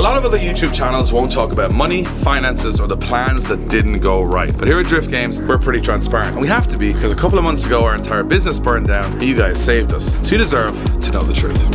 A lot of other YouTube channels won't talk about money, finances, or the plans that didn't go right. But here at Drift Games, we're pretty transparent. And we have to be, because a couple of months ago our entire business burned down and you guys saved us. So you deserve to know the truth.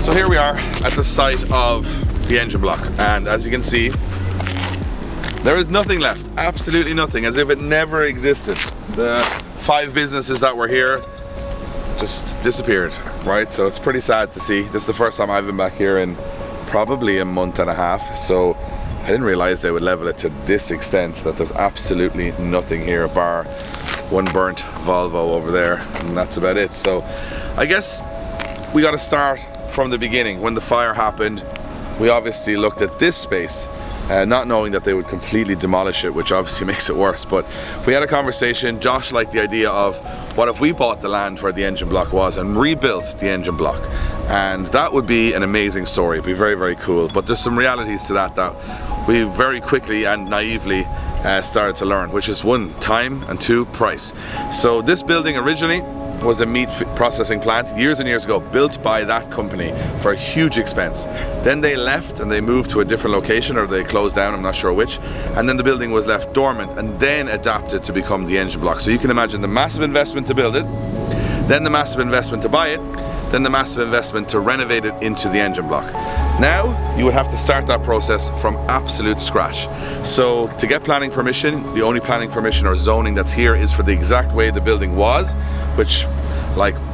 So here we are at the site of the engine block, and as you can see, there is nothing left, absolutely nothing, as if it never existed. The 5 businesses that were here just disappeared, right? So it's pretty sad to see. This is the first time I've been back here in probably a month and a half, so I didn't realize they would level it to this extent, that there's absolutely nothing here bar one burnt Volvo over there, and that's about it. So I guess we got to start from the beginning. When the fire happened, we obviously looked at this space, not knowing that they would completely demolish it, which obviously makes it worse. But we had a conversation. Josh liked the idea of, what if we bought the land where the engine block was and rebuilt the engine block? And that would be an amazing story. It'd be very, very cool. But there's some realities to that we very quickly and naively started to learn, which is 1, time, and 2, price. So this building originally was a meat processing plant years and years ago, built by that company for a huge expense. Then they left and they moved to a different location, or they closed down, I'm not sure which, and then the building was left dormant and then adapted to become the engine block. So you can imagine the massive investment to build it, then the massive investment to buy it, then the massive investment to renovate it into the engine block. Now you would have to start that process from absolute scratch. So to get planning permission, the only planning permission or zoning that's here is for the exact way the building was, which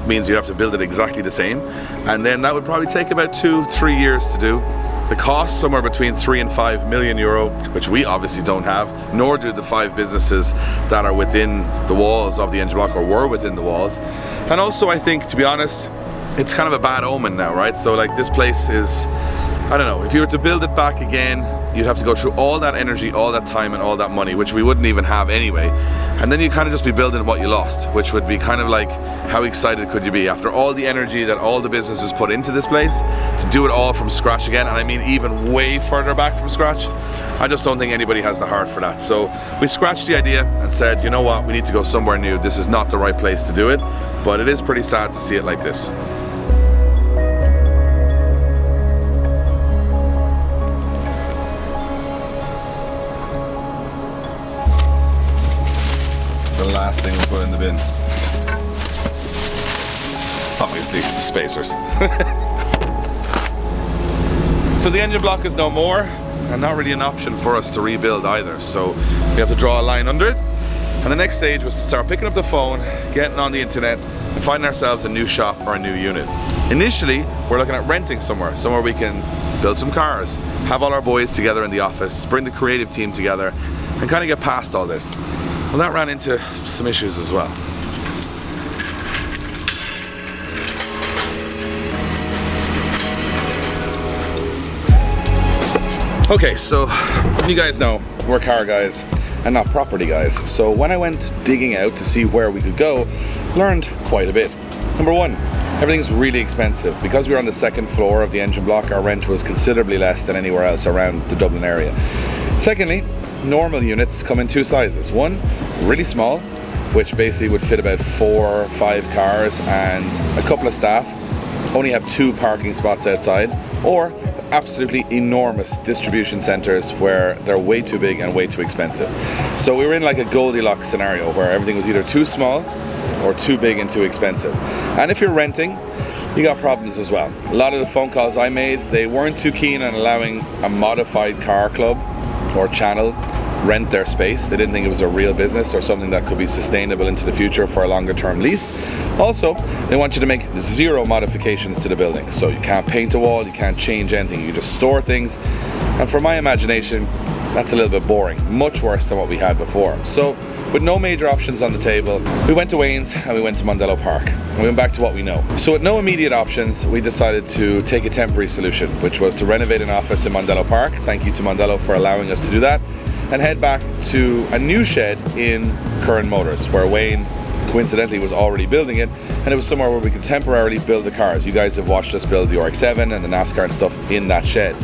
means you have to build it exactly the same, and then that would probably take about 2-3 years to do. The cost somewhere between 3 and 5 million euro, which we obviously don't have, nor do the 5 businesses that are within the walls of the engine block, or were within the walls. And also, I think, to be honest, it's kind of a bad omen now, right? So this place is, I don't know, if you were to build it back again, you'd have to go through all that energy, all that time, and all that money, which we wouldn't even have anyway. And then you kind of just be building what you lost, which would be kind of like, how excited could you be after all the energy that all the businesses put into this place, to do it all from scratch again, and I mean even way further back from scratch? I just don't think anybody has the heart for that. So we scratched the idea and said, you know what, we need to go somewhere new. This is not the right place to do it, but it is pretty sad to see it like this. The last thing we'll put in the bin. Obviously, the spacers. So the engine block is no more, and not really an option for us to rebuild either. So we have to draw a line under it. And the next stage was to start picking up the phone, getting on the internet, and finding ourselves a new shop or a new unit. Initially, we're looking at renting somewhere we can build some cars, have all our boys together in the office, bring the creative team together, and kind of get past all this. Well, that ran into some issues as well. Okay, so you guys know we're car guys and not property guys. So when I went digging out to see where we could go, learned quite a bit. Number 1, everything's really expensive. Because we were on the 2nd floor of the engine block, our rent was considerably less than anywhere else around the Dublin area. Secondly, normal units come in 2 sizes. One, really small, which basically would fit about 4 or 5 cars and a couple of staff, only have 2 parking spots outside, or absolutely enormous distribution centers where they're way too big and way too expensive. So we were in like a Goldilocks scenario where everything was either too small or too big and too expensive. And if you're renting, you got problems as well. A lot of the phone calls I made, they weren't too keen on allowing a modified car club or channel rent their space. They didn't think it was a real business or something that could be sustainable into the future for a longer term lease. Also, they want you to make 0 modifications to the building. So you can't paint a wall, you can't change anything, you just store things. And for my imagination, that's a little bit boring, much worse than what we had before. So with no major options on the table, we went to Wayne's and we went to Mondello Park. And we went back to what we know. So with no immediate options, we decided to take a temporary solution, which was to renovate an office in Mondello Park. Thank you to Mondello for allowing us to do that. and head back to a new shed in Curran Motors, where Wayne coincidentally was already building it, and it was somewhere where we could temporarily build the cars. You guys have watched us build the RX-7 and the NASCAR and stuff in that shed.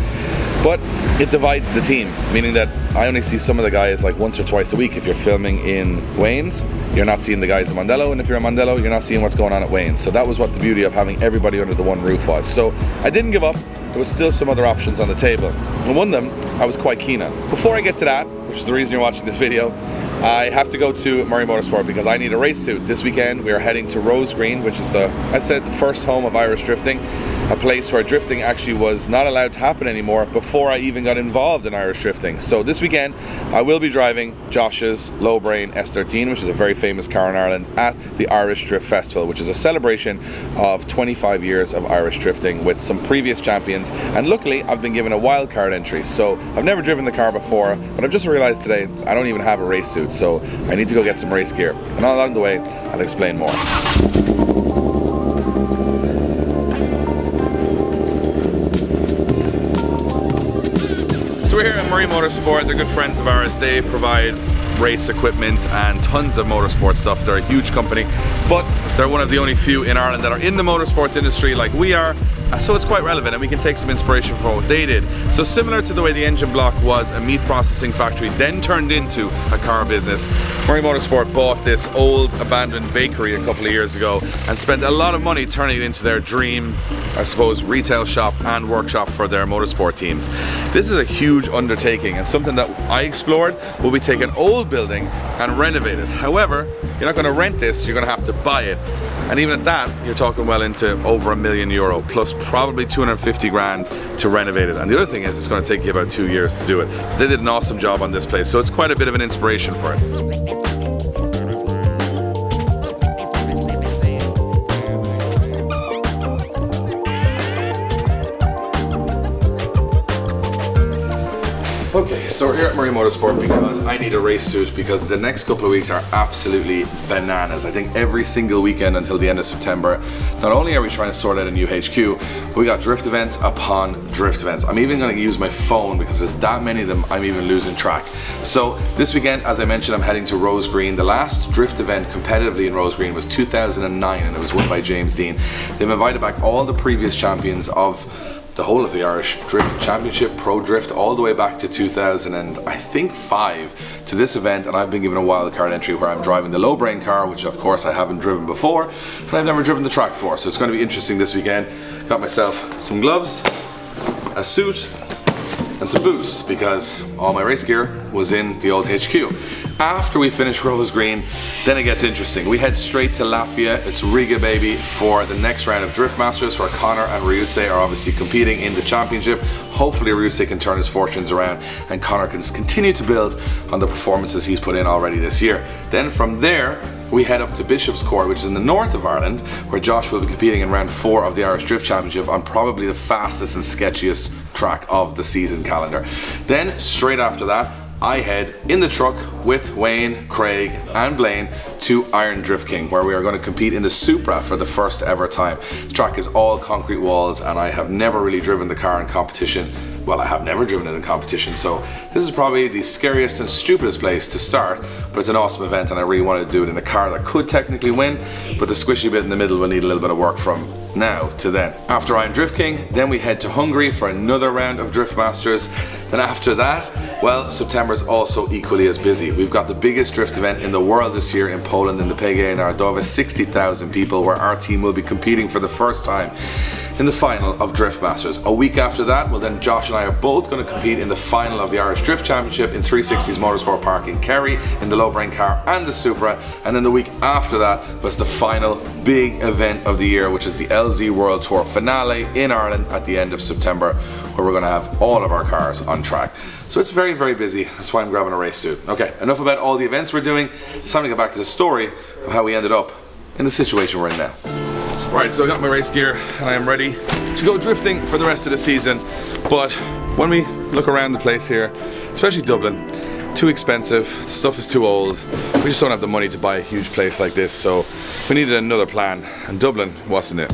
But it divides the team, meaning that I only see some of the guys like once or twice a week. If you're filming in Wayne's, you're not seeing the guys in Mondello, and if you're in Mondello, you're not seeing what's going on at Wayne's. So that was what the beauty of having everybody under the one roof was. So I didn't give up. There was still some other options on the table, and one of them I was quite keen on. Before I get to that, which is the reason you're watching this video, I have to go to Murray Motorsport because I need a race suit. This weekend we are heading to Rose Green, which is the first home of Irish drifting, a place where drifting actually was not allowed to happen anymore before I even got involved in Irish drifting. So this weekend I will be driving Josh's Lowbrain S13, which is a very famous car in Ireland, at the Irish Drift Festival, which is a celebration of 25 years of Irish drifting with some previous champions, and luckily I've been given a wildcard entry. So I've never driven the car before, but I've just realized today I don't even have a race suit, so I need to go get some race gear, and along the way I'll explain more. So we're here at Murray Motorsport. They're good friends of ours. They provide race equipment and tons of motorsport stuff. They're a huge company, but they're one of the only few in Ireland that are in the motorsports industry like we are. So it's quite relevant, and we can take some inspiration from what they did. So similar to the way the engine block was a meat processing factory, then turned into a car business, Murray Motorsport bought this old abandoned bakery a couple of years ago and spent a lot of money turning it into their dream, I suppose, retail shop and workshop for their motorsport teams. This is a huge undertaking, and something that I explored will be take an old building and renovate it. However, you're not going to rent this, you're going to have to buy it. And even at that, you're talking well into over €1 million, plus probably 250 grand to renovate it. And the other thing is, it's going to take you about 2 years to do it. They did an awesome job on this place, so it's quite a bit of an inspiration for us. Okay, so we're here at Murray Motorsport because I need a race suit, because the next couple of weeks are absolutely bananas. I think every single weekend until the end of September, not only are we trying to sort out a new HQ, but we got drift events upon drift events. I'm even going to use my phone because there's that many of them, I'm even losing track. So this weekend, as I mentioned, I'm heading to Rose Green. The last drift event competitively in Rose Green was 2009, and it was won by James Dean. They've invited back all the previous champions of the whole of the Irish Drift Championship, Pro Drift, all the way back to 2005 to this event, and I've been given a wildcard entry where I'm driving the Lowbrain car, which of course I haven't driven before, and I've never driven the track before, so it's going to be interesting this weekend. Got myself some gloves, a suit, and some boots, because all my race gear was in the old HQ. After we finish Rose Green, then it gets interesting. We head straight to Latvia. It's Riga, baby, for the next round of Drift Masters, where Connor and Ryuse are obviously competing in the championship. Hopefully Ryuse can turn his fortunes around and Connor can continue to build on the performances he's put in already this year. Then from there, we head up to Bishop's Court, which is in the north of Ireland, where Josh will be competing in round 4 of the Irish Drift Championship on probably the fastest and sketchiest track of the season calendar. Then straight after that, I head in the truck with Wayne, Craig and Blaine to Iron Drift King, where we are going to compete in the Supra for the first ever time. The track is all concrete walls, and I have never really driven the car in competition. Well, I have never driven it in competition, so this is probably the scariest and stupidest place to start, but it's an awesome event, and I really wanted to do it in a car that could technically win, but the squishy bit in the middle will need a little bit of work from now to then. After Iron Drift King, then we head to Hungary for another round of Drift Masters. Then after that, well, September is also equally as busy. We've got the biggest drift event in the world this year in Poland, in the PGA Narodowe, 60,000 people, where our team will be competing for the first time in the final of Drift Masters. A week after that, well, then Josh and I are both going to compete in the final of the Irish Drift Championship in 360's Motorsport Park in Kerry, in the Lowbrain car and the Supra. And then the week after that was the final big event of the year, which is the LZ World Tour finale in Ireland at the end of September, where we're going to have all of our cars on track. So it's very, very busy. That's why I'm grabbing a race suit. Okay, enough about all the events we're doing. It's time to get back to the story of how we ended up in the situation we're in now. Right, so I got my race gear and I am ready to go drifting for the rest of the season. But when we look around the place here, especially Dublin, too expensive, the stuff is too old. We just don't have the money to buy a huge place like this, so we needed another plan, and Dublin wasn't it.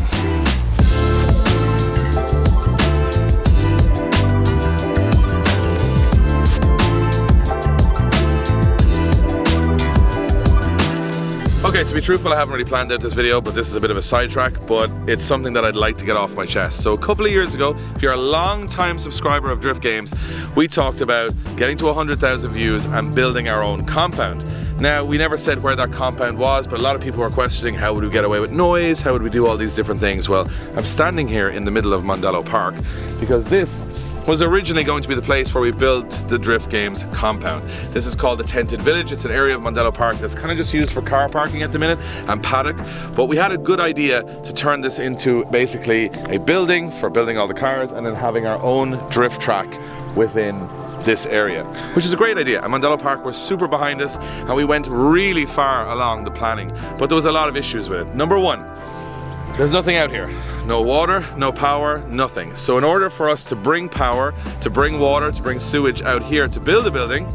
Okay, to be truthful, I haven't really planned out this video, but this is a bit of a sidetrack, but it's something that I'd like to get off my chest. So a couple of years ago, if you're a long-time subscriber of Drift Games, we talked about getting to 100,000 views and building our own compound. Now, we never said where that compound was, but a lot of people were questioning how would we get away with noise, how would we do all these different things. Well, I'm standing here in the middle of Mondello Park because this was originally going to be the place where we built the Drift Games compound. This is called the Tented Village. It's an area of Mondello Park that's kind of just used for car parking at the minute and paddock, but we had a good idea to turn this into basically a building for building all the cars and then having our own drift track within this area, which is a great idea. And Mondello Park was super behind us and we went really far along the planning, but there was a lot of issues with it. Number one, there's nothing out here. No water, no power, nothing. So in order for us to bring power, to bring water, to bring sewage out here to build a building,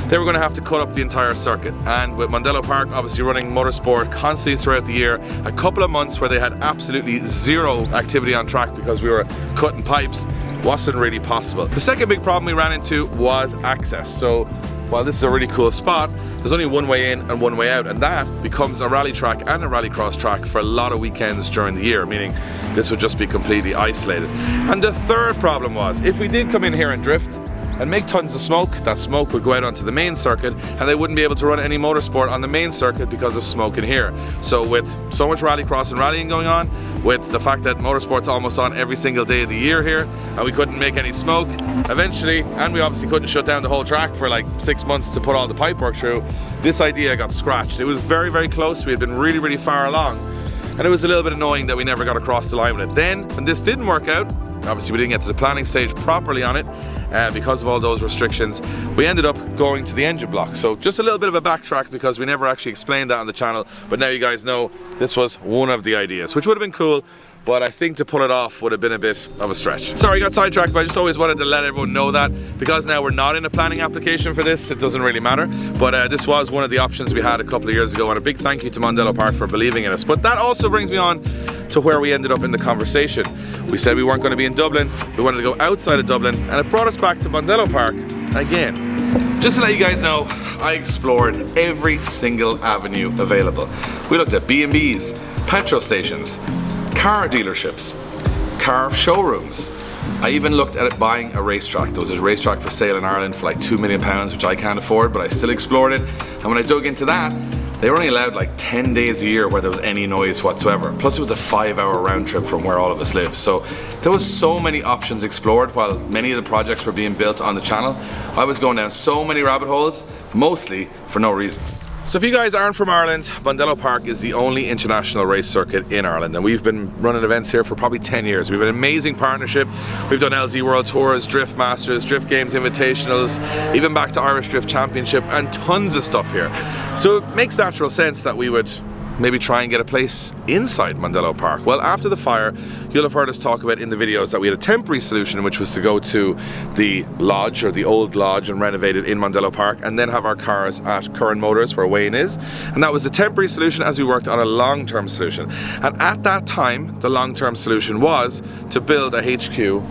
they were going to have to cut up the entire circuit. And with Mondello Park obviously running motorsport constantly throughout the year, a couple of months where they had absolutely zero activity on track because we were cutting pipes wasn't really possible. The second big problem we ran into was access. So while this is a really cool spot, there's only one way in and one way out, and that becomes a rally track and a rallycross track for a lot of weekends during the year, meaning this would just be completely isolated. And the third problem was, if we did come in here and drift and make tons of smoke, that smoke would go out onto the main circuit and they wouldn't be able to run any motorsport on the main circuit because of smoke in here. So with so much rallycross and rallying going on, with the fact that motorsport's almost on every single day of the year here, and we couldn't make any smoke, eventually, and we obviously couldn't shut down the whole track for like 6 months to put all the pipe work through, this idea got scratched. It was very, very close. We had been really, really far along, and it was a little bit annoying that we never got across the line with it. Then, when this didn't work out, obviously we didn't get to the planning stage properly on it because of all those restrictions, we ended up going to the engine block. So just a little bit of a backtrack because we never actually explained that on the channel, but now you guys know this was one of the ideas, which would have been cool, but I think to pull it off would have been a bit of a stretch. Sorry, I got sidetracked, but I just always wanted to let everyone know that because now we're not in a planning application for this, it doesn't really matter. But this was one of the options we had a couple of years ago, and a big thank you to Mondello Park for believing in us. But that also brings me on to where we ended up in the conversation. We said we weren't going to be in Dublin, we wanted to go outside of Dublin, and it brought us back to Mondello Park again. Just to let you guys know, I explored every single avenue available. We looked at B&Bs, petrol stations, car dealerships, car showrooms. I even looked at buying a racetrack. There was a racetrack for sale in Ireland for like £2 million, which I can't afford, but I still explored it. And when I dug into that, they were only allowed like 10 days a year where there was any noise whatsoever. Plus it was a 5-hour round trip from where all of us live. So there was so many options explored while many of the projects were being built on the channel. I was going down so many rabbit holes, mostly for no reason. So if you guys aren't from Ireland, Mondello Park is the only international race circuit in Ireland, and we've been running events here for probably 10 years. We have an amazing partnership. We've done LZ World Tours, Drift Masters, Drift Games Invitationals, even back to Irish Drift Championship, and tons of stuff here. So it makes natural sense that we would maybe try and get a place inside Mondello Park. Well, after the fire, you'll have heard us talk about in the videos that we had a temporary solution, which was to go to the lodge, or the old lodge, and renovate it in Mondello Park, and then have our cars at Curran Motors, where Wayne is. And that was a temporary solution as we worked on a long-term solution. And at that time, the long-term solution was to build a HQ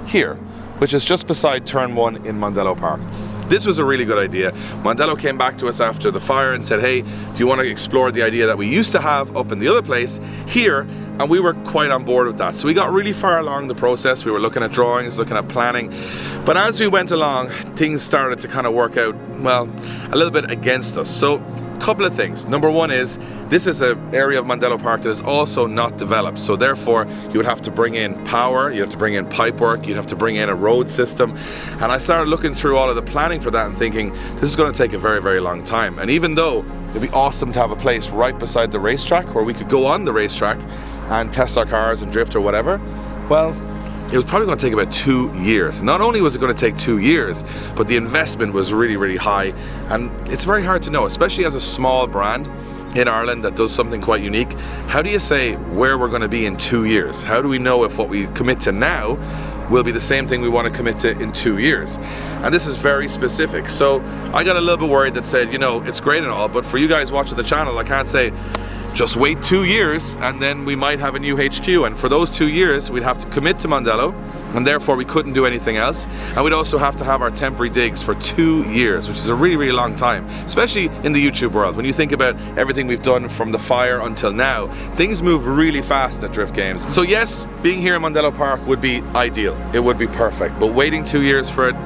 here, which is just beside Turn 1 in Mondello Park. This was a really good idea. Mondello came back to us after the fire and said, hey, do you want to explore the idea that we used to have up in the other place here? And we were quite on board with that. So we got really far along the process. We were looking at drawings, looking at planning. But as we went along, things started to kind of work out, well, a little bit against us. So couple of things. Number one is, this is an area of Mondello Park that is also not developed, so therefore you would have to bring in power, you have to bring in pipe work, you'd have to bring in a road system. And I started looking through all of the planning for that and thinking, this is going to take a very, very long time. And even though it'd be awesome to have a place right beside the racetrack where we could go on the racetrack and test our cars and drift or whatever, well, it was probably going to take about 2 years. Not only was it going to take 2 years, but the investment was really, really high. And it's very hard to know, especially as a small brand in Ireland that does something quite unique. How do you say where we're going to be in 2 years? How do we know if what we commit to now will be the same thing we want to commit to in 2 years? And this is very specific. So I got a little bit worried that said, you know, it's great and all, but for you guys watching the channel, I can't say, just wait 2 years and then we might have a new HQ, and for those 2 years we'd have to commit to Mondello, and therefore we couldn't do anything else, and we'd also have to have our temporary digs for 2 years, which is a really, really long time, especially in the YouTube world. When you think about everything we've done from the fire until now, things move really fast at Drift Games. So yes, being here in Mondello Park would be ideal, it would be perfect, but waiting 2 years for it,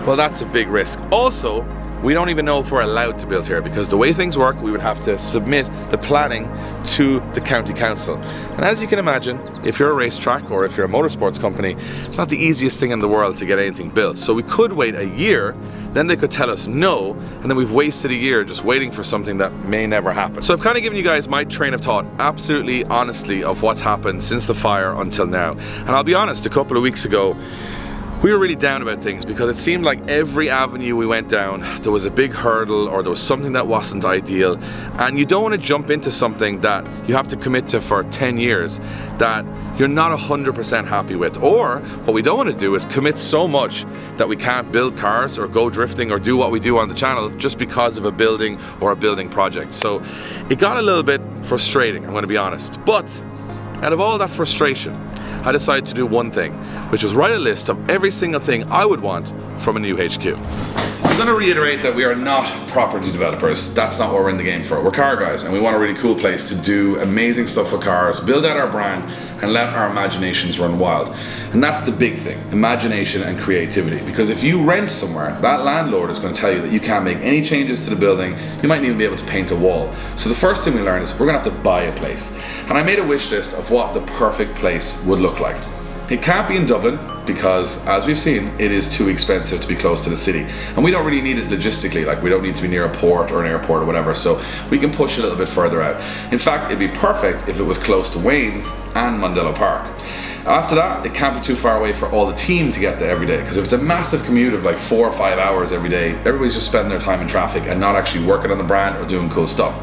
well, that's a big risk. Also, we don't even know if we're allowed to build here, because the way things work, we would have to submit the planning to the county council. And as you can imagine, if you're a racetrack or if you're a motorsports company, it's not the easiest thing in the world to get anything built. So we could wait a year, then they could tell us no, and then we've wasted a year just waiting for something that may never happen. So I've kind of given you guys my train of thought, absolutely honestly, of what's happened since the fire until now. And I'll be honest, a couple of weeks ago, we were really down about things because it seemed like every avenue we went down, there was a big hurdle or there was something that wasn't ideal. And you don't want to jump into something that you have to commit to for 10 years that you're not 100% happy with. Or what we don't want to do is commit so much that we can't build cars or go drifting or do what we do on the channel just because of a building or a building project. So it got a little bit frustrating, I'm going to be honest. But out of all that frustration, I decided to do one thing, which was write a list of every single thing I would want from a new HQ. I'm going to reiterate that we are not property developers. That's not what we're in the game for. We're car guys, and we want a really cool place to do amazing stuff with cars, build out our brand, and let our imaginations run wild. And that's the big thing, imagination and creativity. Because if you rent somewhere, that landlord is going to tell you that you can't make any changes to the building. You might even be able to paint a wall. So the first thing we learned is we're going to have to buy a place. And I made a wish list of what the perfect place would look like. It can't be in Dublin because, as we've seen, it is too expensive to be close to the city. And we don't really need it logistically, like we don't need to be near a port or an airport or whatever, so we can push a little bit further out. In fact, it'd be perfect if it was close to Wayne's and Mondello Park. After that, it can't be too far away for all the team to get there every day, because if it's a massive commute of like 4 or 5 hours every day, everybody's just spending their time in traffic and not actually working on the brand or doing cool stuff.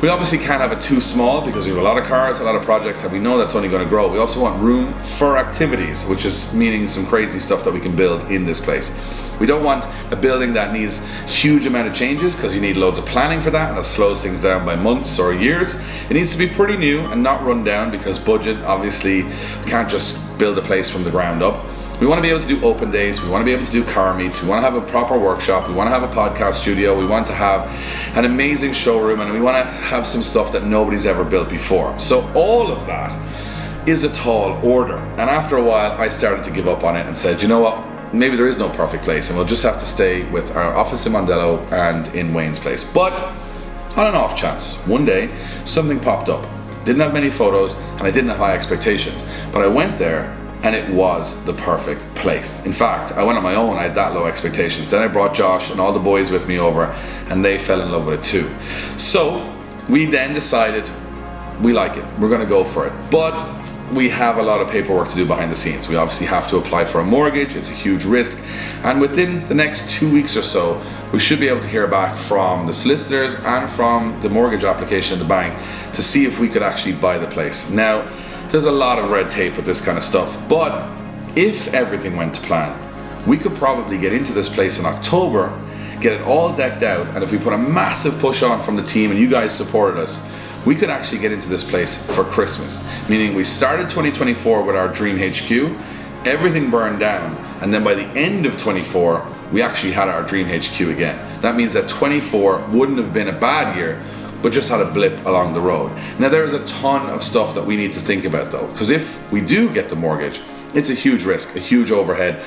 We obviously can't have it too small because we have a lot of cars, a lot of projects, and we know that's only going to grow. We also want room for activities, which is meaning some crazy stuff that we can build in this place. We don't want a building that needs huge amount of changes because you need loads of planning for that, and that slows things down by months or years. It needs to be pretty new and not run down because budget, obviously, we can't just build a place from the ground up. We want to be able to do open days, we want to be able to do car meets, we want to have a proper workshop, we want to have a podcast studio, we want to have an amazing showroom, and we want to have some stuff that nobody's ever built before. So all of that is a tall order. And after a while, I started to give up on it and said, you know what? Maybe there is no perfect place and we'll just have to stay with our office in Mondello and in Wayne's place. But on an off chance, one day, something popped up. Didn't have many photos and I didn't have high expectations. But I went there and it was the perfect place. In fact, I went on my own, I had that low expectations. Then I brought Josh and all the boys with me over and they fell in love with it too. So we then decided we like it, we're gonna go for it. But we have a lot of paperwork to do behind the scenes. We obviously have to apply for a mortgage, it's a huge risk. And within the next 2 weeks or so, we should be able to hear back from the solicitors and from the mortgage application at the bank to see if we could actually buy the place. Now, there's a lot of red tape with this kind of stuff, but if everything went to plan, we could probably get into this place in October, get it all decked out, and if we put a massive push on from the team and you guys supported us, we could actually get into this place for Christmas. Meaning we started 2024 with our dream HQ, everything burned down, and then by the end of 24, we actually had our dream HQ again. That means that 24 wouldn't have been a bad year, but just had a blip along the road. Now there is a ton of stuff that we need to think about though, because if we do get the mortgage, it's a huge risk, a huge overhead,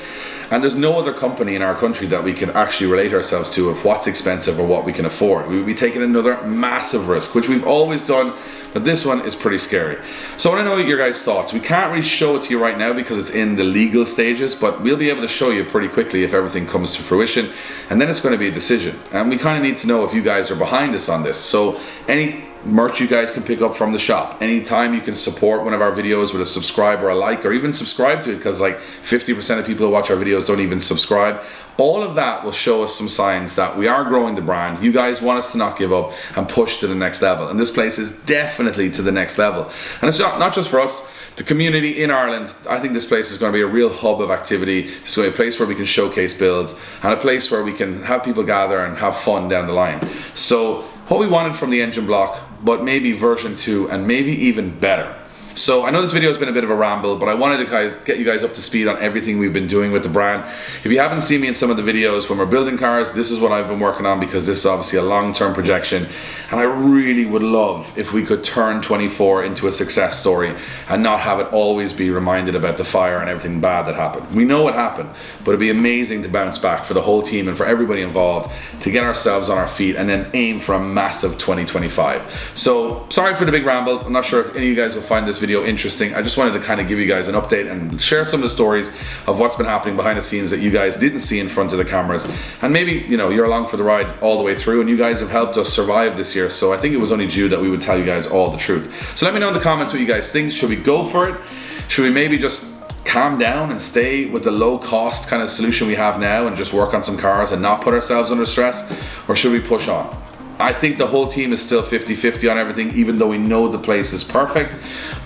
and there's no other company in our country that we can actually relate ourselves to of what's expensive or what we can afford. We would be taking another massive risk, which we've always done, but this one is pretty scary. So I want to know your guys' thoughts. We can't really show it to you right now because it's in the legal stages, but we'll be able to show you pretty quickly if everything comes to fruition, and then it's going to be a decision. And we kind of need to know if you guys are behind us on this. So any merch you guys can pick up from the shop, anytime you can support one of our videos with a subscribe or a like, or even subscribe to it, because like 50% of people who watch our videos don't even subscribe. All of that will show us some signs that we are growing the brand. You guys want us to not give up and push to the next level, and this place is definitely to the next level. And it's not just for us, the community in Ireland. I think this place is going to be a real hub of activity. It's going to be a place where we can showcase builds and a place where we can have people gather and have fun down the line. So what we wanted from the engine block but maybe version 2 and maybe even better. So I know this video has been a bit of a ramble, but I wanted to get you guys up to speed on everything we've been doing with the brand. If you haven't seen me in some of the videos when we're building cars, this is what I've been working on, because this is obviously a long-term projection. And I really would love if we could turn 24 into a success story and not have it always be reminded about the fire and everything bad that happened. We know what happened, but it'd be amazing to bounce back for the whole team and for everybody involved to get ourselves on our feet and then aim for a massive 2025. So sorry for the big ramble. I'm not sure if any of you guys will find this video interesting. I just wanted to kind of give you guys an update and share some of the stories of what's been happening behind the scenes that you guys didn't see in front of the cameras. And maybe, you know, you're along for the ride all the way through, and you guys have helped us survive this year. So I think it was only due that we would tell you guys all the truth. So let me know in the comments what you guys think. Should we go for it? Should we maybe just calm down and stay with the low cost kind of solution we have now and just work on some cars and not put ourselves under stress? Or should we push on? I think the whole team is still 50-50 on everything, even though we know the place is perfect.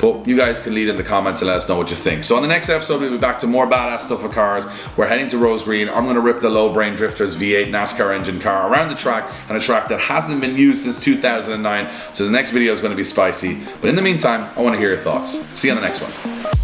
But you guys can lead in the comments and let us know what you think. So on the next episode, we'll be back to more badass stuff with cars. We're heading to Rose Green. I'm going to rip the Low Brain Drifters V8 NASCAR engine car around the track, on a track that hasn't been used since 2009. So the next video is going to be spicy. But in the meantime, I want to hear your thoughts. See you on the next one.